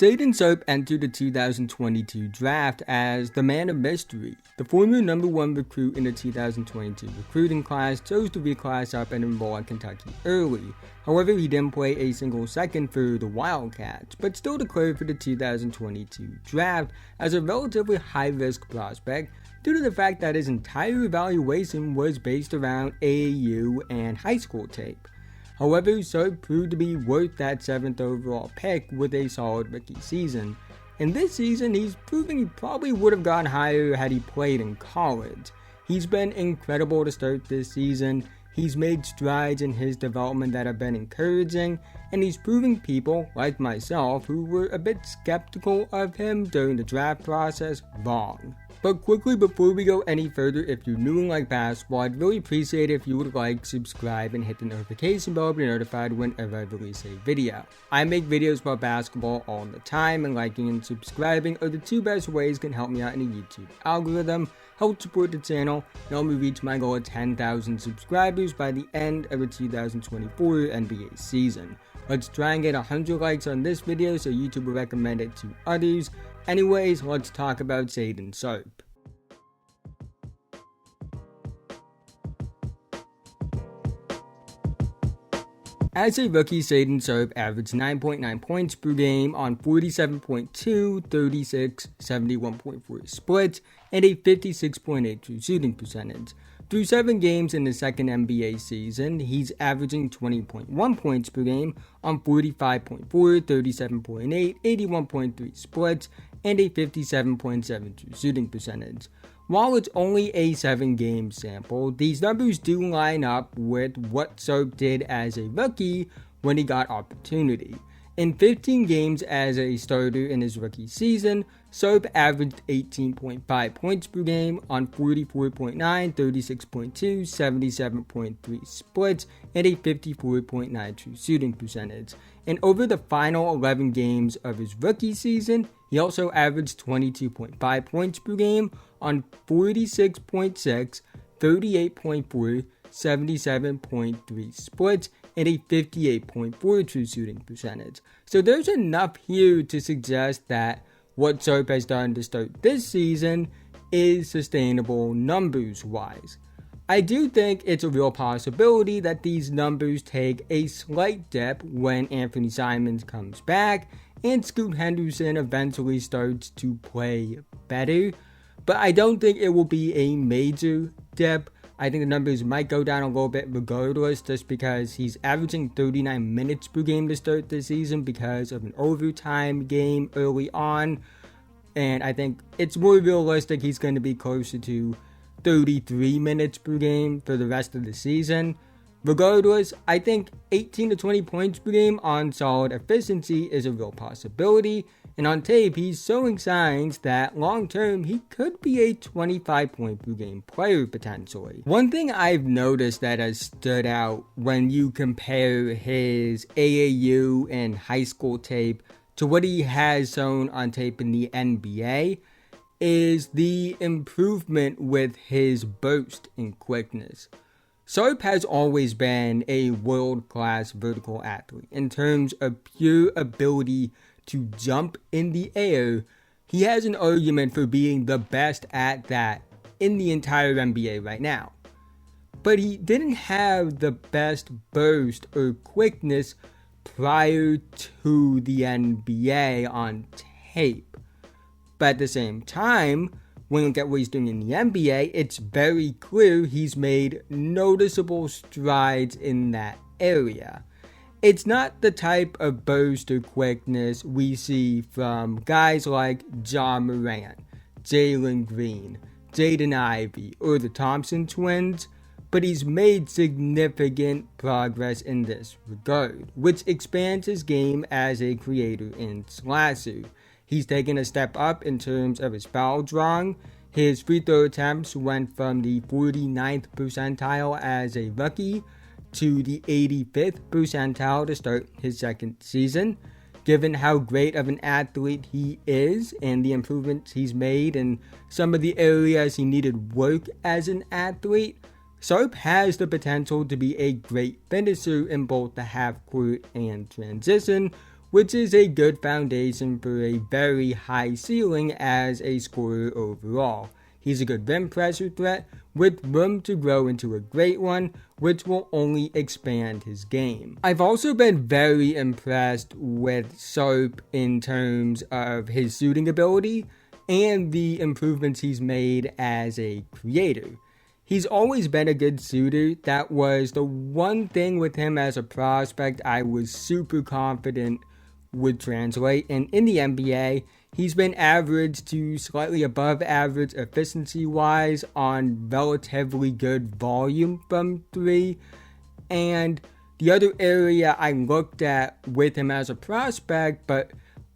Shaedon Sharpe entered the 2022 draft as the man of mystery. The former #1 recruit in the 2022 recruiting class chose to reclass up and enroll at Kentucky early. However, he didn't play a single second for the Wildcats, but still declared for the 2022 draft as a relatively high-risk prospect due to the fact that his entire evaluation was based around AAU and high school tape. However, Sharpe proved to be worth that 7th overall pick with a solid rookie season. And this season, he's proving he probably would have gone higher had he played in college. He's been incredible to start this season. He's made strides in his development that have been encouraging, and he's proving people, like myself, who were a bit skeptical of him during the draft process, wrong. But quickly, before we go any further, if you're new and like basketball, I'd really appreciate it if you would like, subscribe, and hit the notification bell to be notified whenever I release a video. I make videos about basketball all the time, and liking and subscribing are the two best ways can help me out in the YouTube algorithm, help support the channel, and help me reach my goal of 10,000 subscribers by the end of the 2024 NBA season. Let's try and get 100 likes on this video so YouTube will recommend it to others. Anyways, let's talk about Shaedon Sharpe. As a rookie, Shaedon Sharpe averaged 9.9 points per game on 47.2, 36, 71.4 splits, and a 56.8 true shooting percentage. Through 7 games in the second NBA season, he's averaging 20.1 points per game on 45.4, 37.8, 81.3 splits, and a 57.7 true shooting percentage. While it's only a 7-game sample, these numbers do line up with what Sharpe did as a rookie when he got opportunity. In 15 games as a starter in his rookie season, Sharpe averaged 18.5 points per game on 44.9, 36.2, 77.3 splits, and a 54.9 true shooting percentage. And over the final 11 games of his rookie season, he also averaged 22.5 points per game on 46.6, 38.4, 77.3 splits, and a 58.4 true shooting percentage. So there's enough here to suggest that what Sharpe has done to start this season is sustainable numbers-wise. I do think it's a real possibility that these numbers take a slight dip when Anthony Simons comes back and Scoot Henderson eventually starts to play better, but I don't think it will be a major dip. I think the numbers might go down a little bit regardless, just because he's averaging 39 minutes per game to start this season because of an overtime game early on. And I think it's more realistic he's going to be closer to 33 minutes per game for the rest of the season. Regardless, I think 18 to 20 points per game on solid efficiency is a real possibility, and on tape he's showing signs that long term he could be a 25 point per game player potentially. One thing I've noticed that has stood out when you compare his AAU and high school tape to what he has shown on tape in the NBA is the improvement with his burst and quickness. Sharpe has always been a world-class vertical athlete. In terms of pure ability to jump in the air, he has an argument for being the best at that in the entire NBA right now. But he didn't have the best burst or quickness prior to the NBA on tape. But at the same time, when you look at what he's doing in the NBA, it's very clear he's made noticeable strides in that area. It's not the type of burst or quickness we see from guys like Ja Morant, Jalen Green, Jaden Ivey, or the Thompson twins, but he's made significant progress in this regard, which expands his game as a creator and slasher. He's taken a step up in terms of his foul drawing. His free throw attempts went from the 49th percentile as a rookie to the 85th percentile to start his second season. Given how great of an athlete he is and the improvements he's made in some of the areas he needed work as an athlete, Sharpe has the potential to be a great finisher in both the half court and transition, which is a good foundation for a very high ceiling as a scorer overall. He's a good rim pressure threat with room to grow into a great one, which will only expand his game. I've also been very impressed with Sharpe in terms of his shooting ability and the improvements he's made as a creator. He's always been a good shooter. That was the one thing with him as a prospect I was super confident would translate, and in the NBA, he's been average to slightly above average efficiency-wise on relatively good volume from 3. And the other area I looked at with him as a prospect, but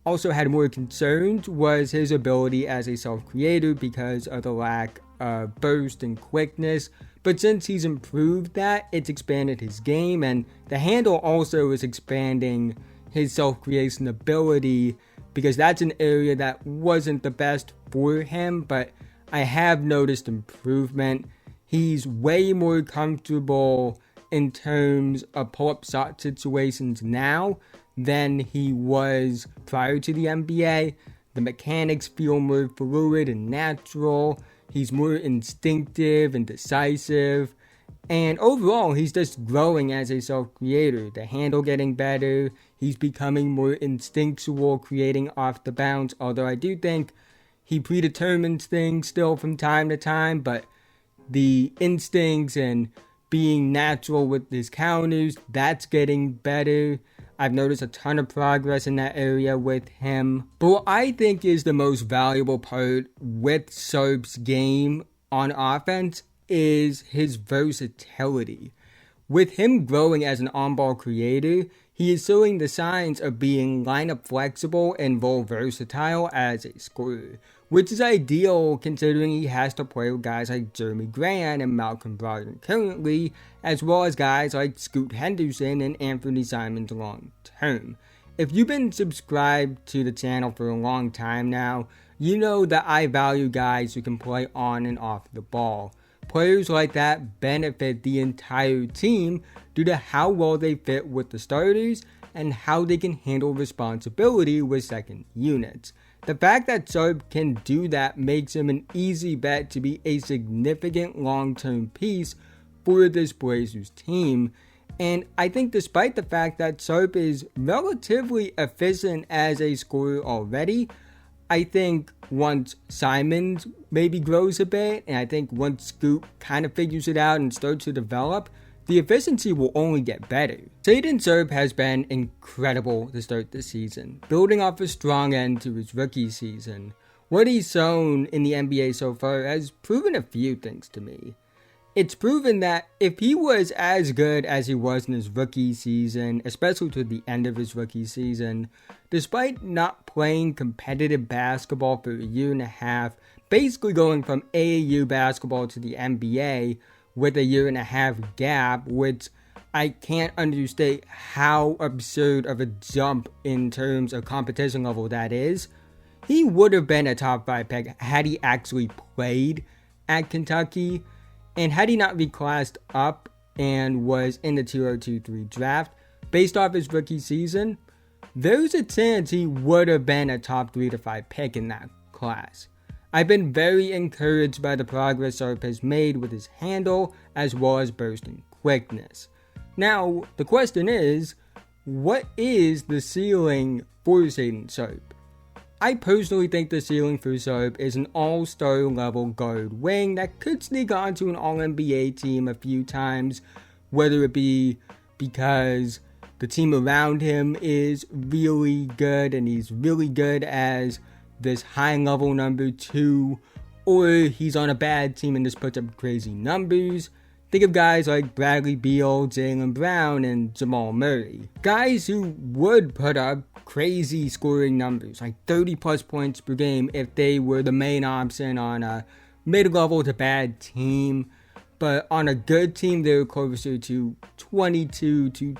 also had more concerns, was his ability as a self-creator because of the lack of burst and quickness. But since he's improved that, it's expanded his game, and the handle also is expanding his self-creation ability, because that's an area that wasn't the best for him, but I have noticed improvement. He's way more comfortable in terms of pull-up shot situations now than he was prior to the NBA. The mechanics feel more fluid and natural. He's more instinctive and decisive. And overall, he's just growing as a self-creator. The handle getting better. He's becoming more instinctual, creating off the bounce. Although I do think he predetermines things still from time to time. But the instincts and being natural with his counters, that's getting better. I've noticed a ton of progress in that area with him. But what I think is the most valuable part with Sharpe's game on offense is his versatility. With him growing as an on-ball creator, he is showing the signs of being lineup flexible and role versatile as a scorer, which is ideal considering he has to play with guys like Jeremy Grant and Malcolm Brogdon currently, as well as guys like Scoot Henderson and Anthony Simons long term. If you've been subscribed to the channel for a long time now, you know that I value guys who can play on and off the ball. Players like that benefit the entire team due to how well they fit with the starters and how they can handle responsibility with second units. The fact that Sharpe can do that makes him an easy bet to be a significant long-term piece for this Blazers team. And I think despite the fact that Sharpe is relatively efficient as a scorer already, I think once Simons maybe grows a bit, and I think once Scoot kind of figures it out and starts to develop, the efficiency will only get better. Shaedon Sharpe has been incredible to start the season, building off a strong end to his rookie season. What he's shown in the NBA so far has proven a few things to me. It's proven that if he was as good as he was in his rookie season, especially to the end of his rookie season, despite not playing competitive basketball for a year and a half, basically going from AAU basketball to the NBA with a year and a half gap, which I can't understate how absurd of a jump in terms of competition level that is, he would have been a top 5 pick had he actually played at Kentucky. And had he not reclassed up and was in the 2023 draft, based off his rookie season, there's a chance he would have been a top 3 to 5 pick in that class. I've been very encouraged by the progress Sharpe has made with his handle as well as burst and quickness. Now, the question is, what is the ceiling for Shaedon Sharpe? I personally think the ceiling for Sharpe is an all-star level guard wing that could sneak onto an all-NBA team a few times, whether it be because the team around him is really good and he's really good as this high-level number 2, or he's on a bad team and just puts up crazy numbers. Think of guys like Bradley Beal, Jaylen Brown, and Jamal Murray. Guys who would put up crazy scoring numbers, like 30 plus points per game if they were the main option on a mid-level to bad team. But on a good team, they're closer to 22 to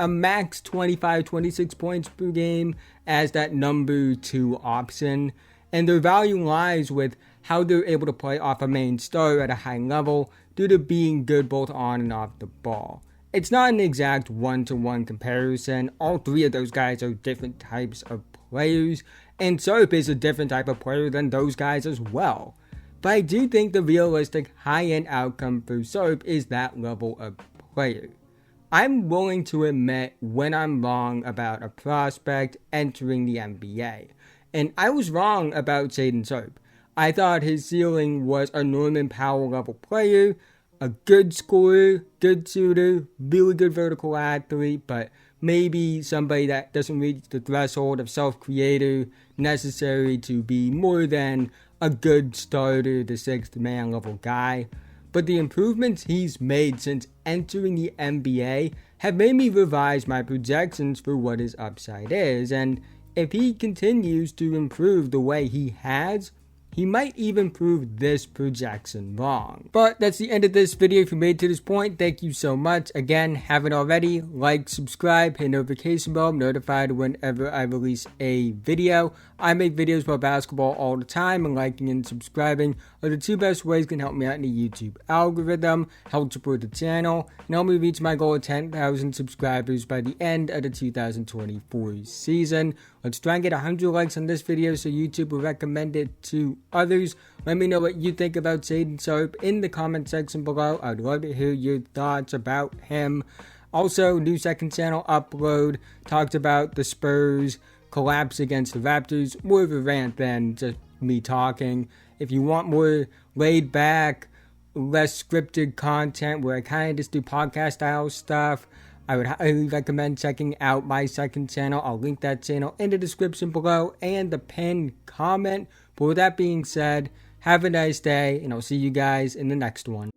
a max 25, 26 points per game as that number 2 option. And their value lies with how they're able to play off a main star at a high level due to being good both on and off the ball. it's not an exact one-to-one comparison. All three of those guys are different types of players, and Sharpe is a different type of player than those guys as well. But I do think the realistic high-end outcome for Sharpe is that level of player. I'm willing to admit when I'm wrong about a prospect entering the NBA. And I was wrong about Shaedon Sharpe. I thought his ceiling was a Norman Powell level player, a good scorer, good shooter, really good vertical athlete, but maybe somebody that doesn't reach the threshold of self-creator necessary to be more than a good starter, the sixth man level guy. But the improvements he's made since entering the NBA have made me revise my projections for what his upside is, and if he continues to improve the way he has, he might even prove this projection wrong. But that's the end of this video. If you made it to this point, thank you so much. Again, haven't already, like, subscribe, hit notification bell, I'm notified whenever I release a video. I make videos about basketball all the time, and liking and subscribing are the two best ways can help me out in the YouTube algorithm, help support the channel, and help me reach my goal of 10,000 subscribers by the end of the 2024 season. Let's try and get 100 likes on this video so YouTube will recommend it to others. Let me know what you think about Shaedon Sharpe in the comment section below. I'd love to hear your thoughts about him. Also, new second channel upload talked about the Spurs collapse against the Raptors. More of a rant than just me talking. If you want more laid back, less scripted content where I kind of just do podcast style stuff, I would highly recommend checking out my second channel. I'll link that channel in the description below and the pinned comment. But with that being said, have a nice day, and I'll see you guys in the next one.